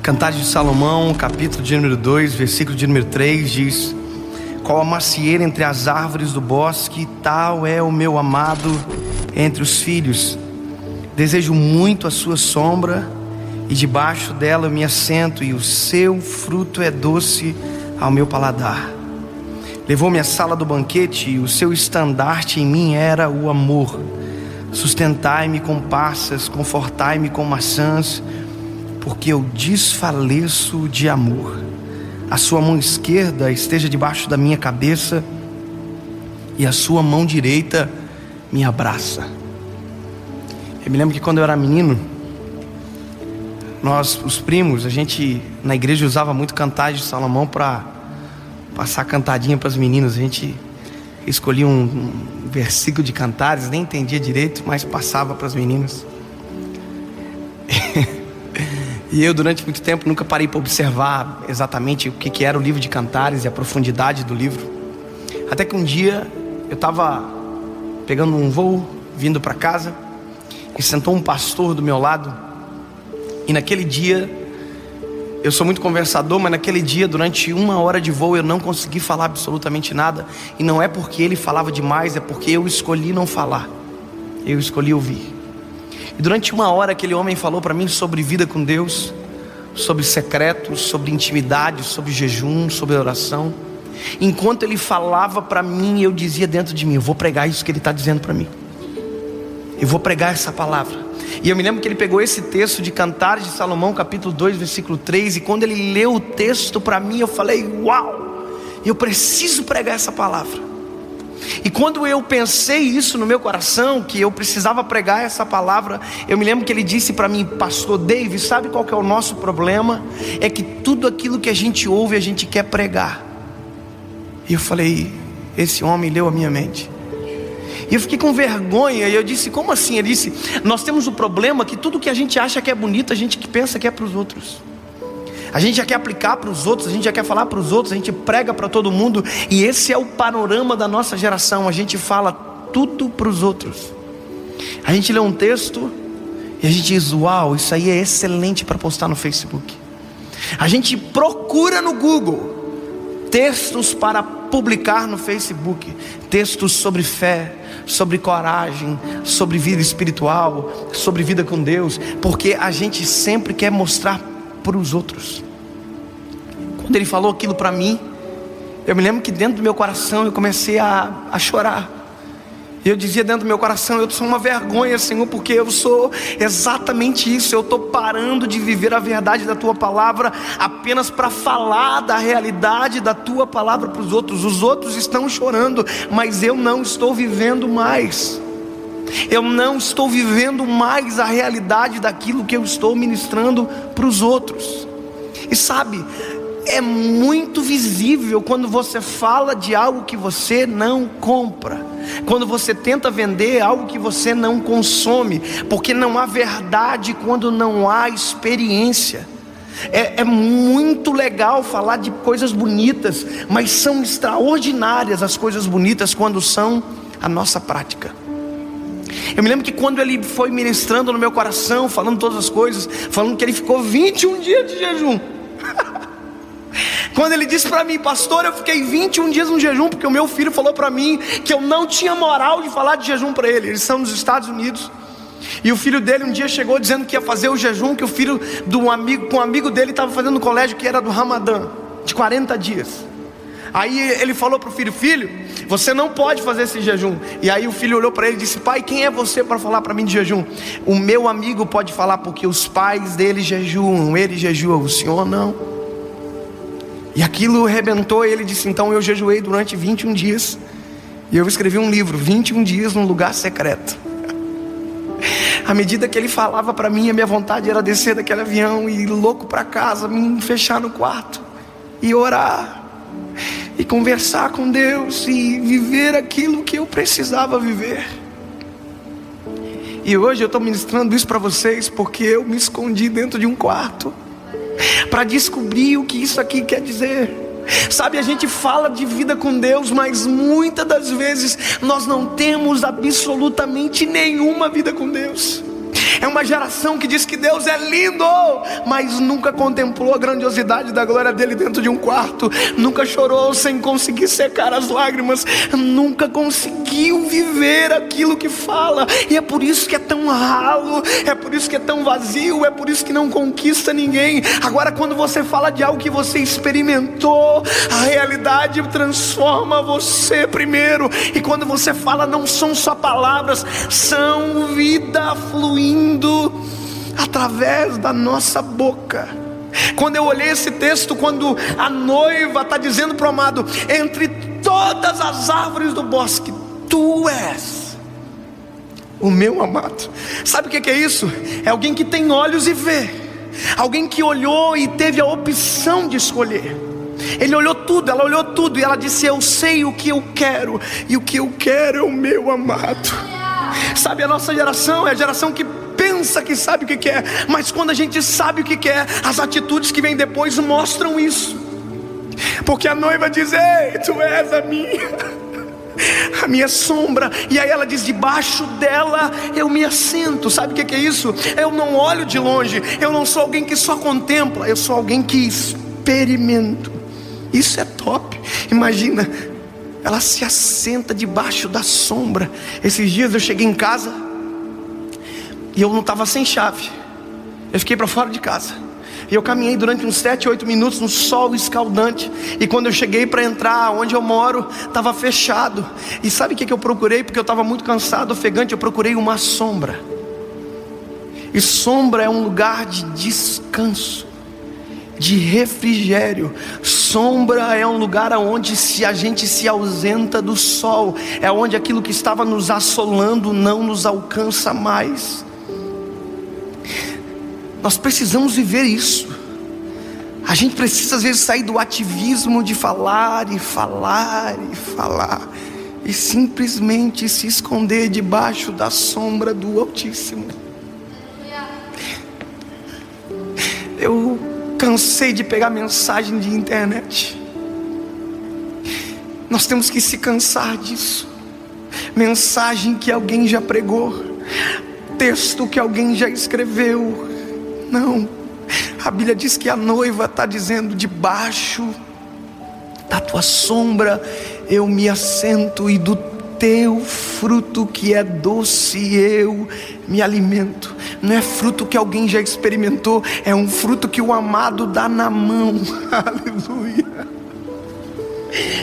Cantares de Salomão, capítulo de número 2, versículo de número 3 diz: qual a macieira entre as árvores do bosque, tal é o meu amado entre os filhos. Desejo muito a sua sombra, e debaixo dela eu me assento, e o seu fruto é doce ao meu paladar. Levou-me à sala do banquete, e o seu estandarte em mim era o amor. Sustentai-me com passas, confortai-me com maçãs, porque eu desfaleço de amor. A sua mão esquerda esteja debaixo da minha cabeça, e a sua mão direita me abraça. Eu me lembro que quando eu era menino, nós, os primos, a gente na igreja usava muito Cantares de Salomão para passar cantadinha para as meninas. A gente escolhia um versículo de Cantares, nem entendia direito, mas passava para as meninas. E eu, durante muito tempo, nunca parei para observar exatamente o que era o livro de Cantares e a profundidade do livro. Até que um dia eu estava pegando um voo, vindo para casa, e sentou um pastor do meu lado. E naquele dia, eu sou muito conversador, mas naquele dia, durante 1 hora de voo, eu não consegui falar absolutamente nada. E não é porque ele falava demais, é porque eu escolhi não falar. Eu escolhi ouvir. E durante 1 hora aquele homem falou para mim sobre vida com Deus, sobre secretos, sobre intimidade, sobre jejum, sobre oração. Enquanto ele falava para mim, eu dizia dentro de mim: eu vou pregar isso que ele está dizendo para mim. Eu vou pregar essa palavra. E eu me lembro que ele pegou esse texto de Cantares de Salomão, capítulo 2, versículo 3. E quando ele leu o texto para mim, eu falei: uau, eu preciso pregar essa palavra. E quando eu pensei isso no meu coração, que eu precisava pregar essa palavra, eu me lembro que ele disse para mim: pastor Dave, sabe qual que é o nosso problema? É que tudo aquilo que a gente ouve, a gente quer pregar. E eu falei: esse homem leu a minha mente. E eu fiquei com vergonha, e eu disse: como assim? Ele disse: nós temos o problema que tudo que a gente acha que é bonito, a gente que pensa que é para os outros. A gente já quer aplicar para os outros, a gente já quer falar para os outros, a gente prega para todo mundo. E esse é o panorama da nossa geração. A gente fala tudo para os outros. A gente lê um texto e a gente diz: uau, isso aí é excelente para postar no Facebook. A gente procura no Google textos para publicar no Facebook, textos sobre fé, sobre coragem, sobre vida espiritual, sobre vida com Deus, porque a gente sempre quer mostrar para os outros. Quando ele falou aquilo para mim, eu me lembro que dentro do meu coração eu comecei a chorar. Eu dizia dentro do meu coração: eu sou uma vergonha, Senhor, porque eu sou exatamente isso. Eu estou parando de viver a verdade da Tua palavra apenas para falar da realidade da Tua palavra para os outros. Os outros estão chorando, mas eu não estou vivendo mais. Eu não estou vivendo mais a realidade daquilo que eu estou ministrando para os outros. E sabe, é muito visível quando você fala de algo que você não compra, quando você tenta vender algo que você não consome, porque não há verdade quando não há experiência. É muito legal falar de coisas bonitas, mas são extraordinárias as coisas bonitas quando são a nossa prática. Eu me lembro que quando ele foi ministrando no meu coração, falando todas as coisas, falando que ele ficou 21 dias de jejum. Quando ele disse para mim: pastor, eu fiquei 21 dias no jejum, porque o meu filho falou para mim que eu não tinha moral de falar de jejum para ele. Eles são nos Estados Unidos. E o filho dele um dia chegou dizendo que ia fazer o jejum que o filho do amigo, com um amigo dele, estava fazendo no colégio, que era do Ramadã, de 40 dias. Aí ele falou para o filho: filho, você não pode fazer esse jejum. E aí o filho olhou para ele e disse: pai, quem é você para falar para mim de jejum? O meu amigo pode falar, porque os pais dele jejuam, ele jejua, o senhor não. E aquilo arrebentou. E ele disse: então eu jejuei durante 21 dias. E eu escrevi um livro, 21 dias num lugar secreto. À medida que ele falava para mim, a minha vontade era descer daquele avião e ir louco para casa, me fechar no quarto e orar e conversar com Deus e viver aquilo que eu precisava viver. E hoje eu estou ministrando isso para vocês porque eu me escondi dentro de um quarto para descobrir o que isso aqui quer dizer. Sabe, a gente fala de vida com Deus, mas muitas das vezes nós não temos absolutamente nenhuma vida com Deus. É uma geração que diz que Deus é lindo, mas nunca contemplou a grandiosidade da glória dele dentro de um quarto, nunca chorou sem conseguir secar as lágrimas, nunca conseguiu viver aquilo que fala. E é por isso que é tão ralo, é por isso que é tão vazio, é por isso que não conquista ninguém. Agora, quando você fala de algo que você experimentou, a realidade transforma você primeiro. E quando você fala, não são só palavras, são vida fluindo através da nossa boca. Quando eu olhei esse texto, quando a noiva está dizendo para o amado: entre todas as árvores do bosque, tu és o meu amado. Sabe o que é isso? É alguém que tem olhos e vê, alguém que olhou e teve a opção de escolher. Ele olhou tudo, ela olhou tudo, e ela disse: eu sei o que eu quero, e o que eu quero é o meu amado. Sabe, a nossa geração é a geração que pensa que sabe o que quer, mas quando a gente sabe o que quer, as atitudes que vêm depois mostram isso. Porque a noiva diz: ei, tu és a minha sombra. E aí ela diz: debaixo dela eu me assento. Sabe o que é isso? Eu não olho de longe, eu não sou alguém que só contempla, eu sou alguém que experimento. Isso é top. Imagina, ela se assenta debaixo da sombra. Esses dias eu cheguei em casa e eu não estava sem chave, eu fiquei para fora de casa. E eu caminhei durante uns 7, 8 minutos no sol escaldante. E quando eu cheguei para entrar onde eu moro, estava fechado. E sabe o que eu procurei? Porque eu estava muito cansado, ofegante. Eu procurei uma sombra. E sombra é um lugar de descanso, de refrigério. Sombra é um lugar onde a gente se ausenta do sol. É onde aquilo que estava nos assolando não nos alcança mais. Nós precisamos viver isso. A gente precisa às vezes sair do ativismo de falar e falar e falar, e simplesmente se esconder debaixo da sombra do Altíssimo. Eu cansei de pegar mensagem de internet. Nós temos que se cansar disso. Mensagem que alguém já pregou, texto que alguém já escreveu. Não, a Bíblia diz que a noiva está dizendo: debaixo da tua sombra eu me assento, e do teu fruto que é doce eu me alimento. Não é fruto que alguém já experimentou, é um fruto que o amado dá na mão. Aleluia.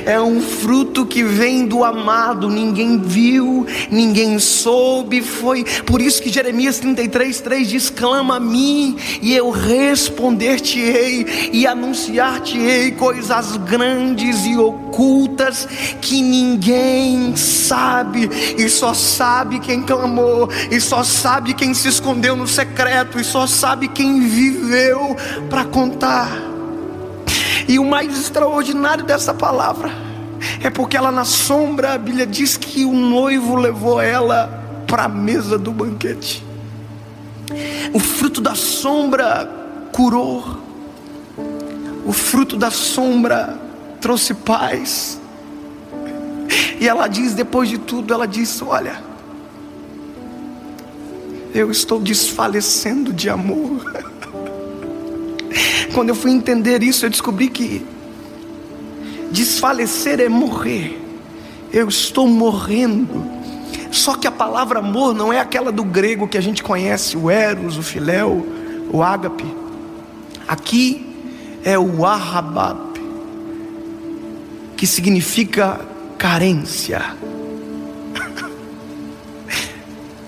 É um fruto que vem do amado, ninguém viu, ninguém soube. Foi por isso que Jeremias 33:3 diz: clama a mim e eu responder-te-ei e anunciar-te-ei coisas grandes e ocultas que ninguém sabe. E só sabe quem clamou, e só sabe quem se escondeu no secreto, e só sabe quem viveu para contar. E o mais extraordinário dessa palavra é porque ela na sombra, a Bíblia diz que o noivo levou ela para a mesa do banquete. O fruto da sombra curou, o fruto da sombra trouxe paz. E ela diz, depois de tudo, ela diz: olha, eu estou desfalecendo de amor. Quando eu fui entender isso, eu descobri que desfalecer é morrer. Eu estou morrendo. Só que a palavra amor não é aquela do grego que a gente conhece, o eros, o filéu, o ágape. Aqui é o ahabab, que significa carência.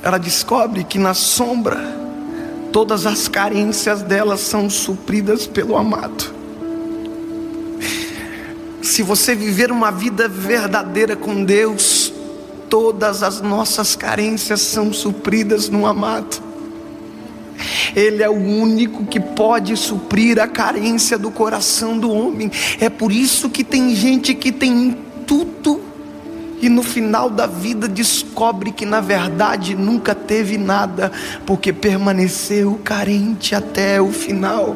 Ela descobre que na sombra todas as carências delas são supridas pelo amado. Se você viver uma vida verdadeira com Deus, todas as nossas carências são supridas no amado. Ele é o único que pode suprir a carência do coração do homem. É por isso que tem gente que tem tudo e no final da vida descobre que na verdade nunca teve nada, porque permaneceu carente até o final.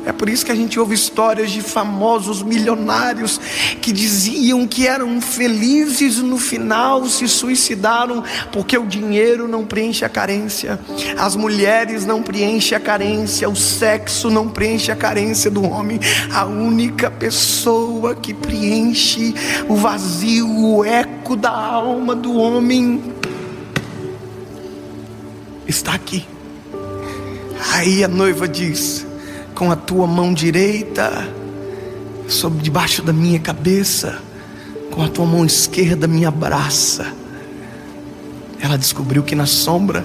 É por isso que a gente ouve histórias de famosos milionários que diziam que eram felizes, no final se suicidaram porque o dinheiro não preenche a carência, as mulheres não preenchem a carência, o sexo não preenche a carência do homem. A única pessoa que preenche o vazio, o eco da alma do homem está aqui. Aí a noiva diz: com a tua mão direita sobre debaixo da minha cabeça, com a tua mão esquerda me abraça. Ela descobriu que na sombra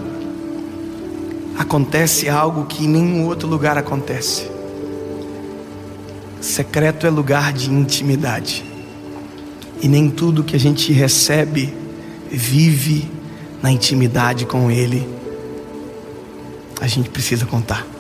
acontece algo que em nenhum outro lugar acontece. Secreto é lugar de intimidade, e nem tudo que a gente recebe vive na intimidade com Ele. A gente precisa contar.